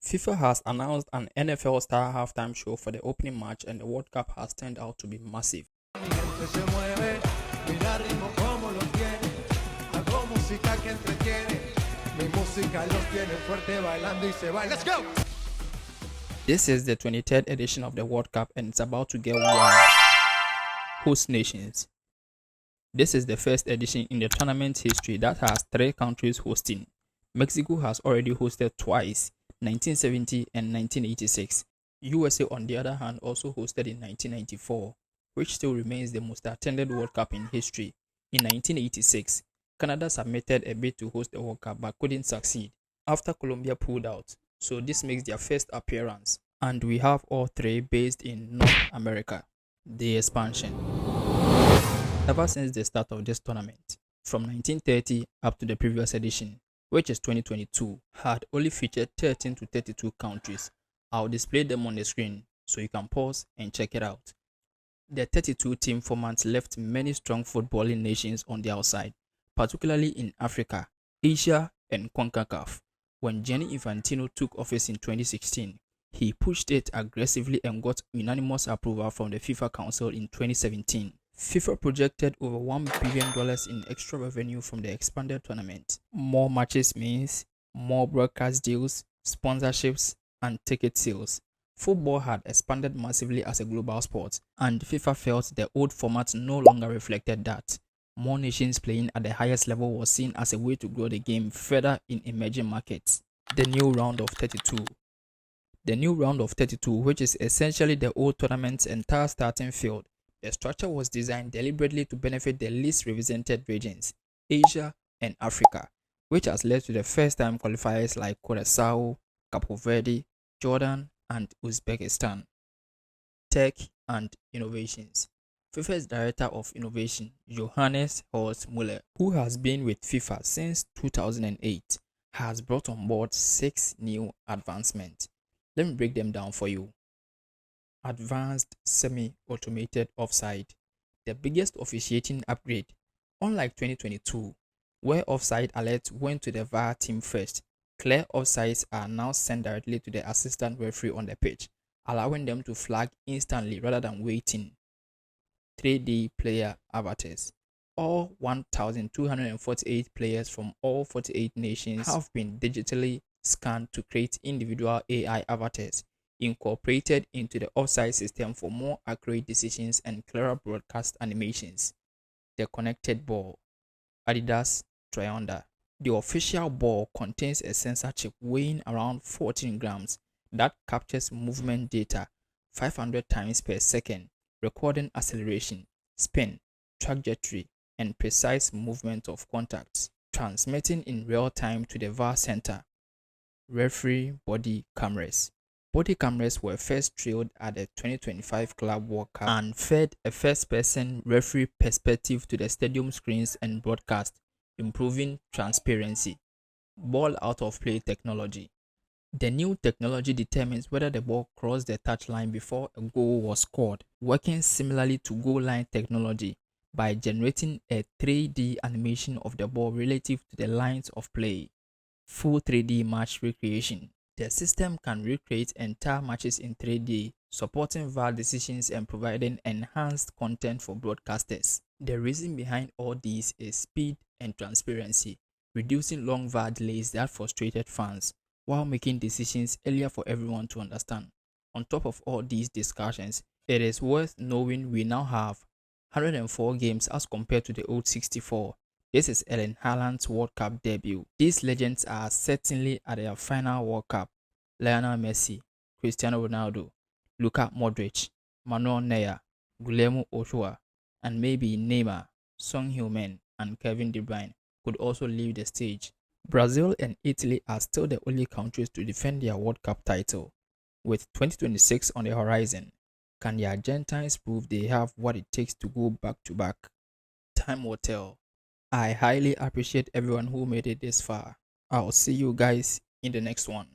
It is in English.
FIFA has announced an NFL style halftime show for the opening match, and the World Cup has turned out to be massive. Mi gente se mueve, mira el ritmo como lo tiene, hago música que entretiene, mi música los tiene fuerte bailando y se va. Let's go! This is the 23rd edition of the World Cup, and it's about to get wild. Host nations. This is the first edition in the tournament history that has 3 countries hosting. Mexico has already hosted twice, 1970 and 1986. USA, on the other hand, also hosted in 1994, which still remains the most attended World Cup in history. In 1986, Canada submitted a bid to host the World Cup but couldn't succeed after Colombia pulled out, so this makes their first appearance. And we have all 3 based in North America. The expansion. Ever since the start of this tournament, from 1930 up to the previous edition, which is 2022, had only featured 13 to 32 countries. I'll display them on the screen so you can pause and check it out. The 32 team format left many strong footballing nations on the outside, particularly in Africa, Asia, and CONCACAF. When Gianni Infantino took office in 2016, he pushed it aggressively and got unanimous approval from the FIFA Council in 2017. FIFA projected over $1 billion in extra revenue from the expanded tournament. More matches means more broadcast deals, sponsorships, and ticket sales. Football had expanded massively as a global sport, and FIFA felt the old format no longer reflected that. More nations playing at the highest level was seen as a way to grow the game further in emerging markets. The new round of 32. The new round of 32, which is essentially the old tournament's entire starting field. The structure was designed deliberately to benefit the least represented regions, Asia and Africa, which has led to the first-time qualifiers like Curaçao, Cape Verde, Jordan, and Uzbekistan. Tech and innovations. FIFA's Director of Innovation, Johannes Horst Muller, who has been with FIFA since 2008, has brought on board 6 new advancements. Let me break them down for you. Advanced semi-automated offside, the biggest officiating upgrade. Unlike 2022, where offside alerts went to the VAR team first, clear offsides are now sent directly to the assistant referee on the pitch, allowing them to flag instantly rather than waiting. 3D player avatars. All 1,248 players from all 48 nations have been digitally scanned to create individual AI avatars, incorporated into the offside system for more accurate decisions and clearer broadcast animations. The connected ball. Adidas Trionder. The official ball contains a sensor chip weighing around 14 grams that captures movement data 500 times per second, recording acceleration, spin, trajectory, and precise movement of contacts, transmitting in real time to the VAR center. Referee body cameras. Body cameras were first drilled at the 2025 Club World Cup and fed a first-person referee perspective to the stadium screens and broadcast, improving transparency. Ball out of play technology. The new technology determines whether the ball crossed the touchline before a goal was scored, working similarly to goal line technology by generating a 3D animation of the ball relative to the lines of play. Full 3D match recreation. The system can recreate entire matches in 3D, supporting VAR decisions and providing enhanced content for broadcasters. The reason behind all these is speed and transparency, reducing long VAR delays that frustrated fans, while making decisions earlier for everyone to understand. On top of all these discussions, it is worth knowing we now have 104 games as compared to the old 64. This is Erling Haaland's World Cup debut. These legends are certainly at their final World Cup. Lionel Messi, Cristiano Ronaldo, Luka Modric, Manuel Neuer, Guillermo Ochoa, and maybe Neymar, Son Heung-min, and Kevin De Bruyne could also leave the stage. Brazil and Italy are still the only countries to defend their World Cup title. With 2026 on the horizon, can the Argentines prove they have what it takes to go back to back? Time will tell. I highly appreciate everyone who made it this far. I'll see you guys in the next one.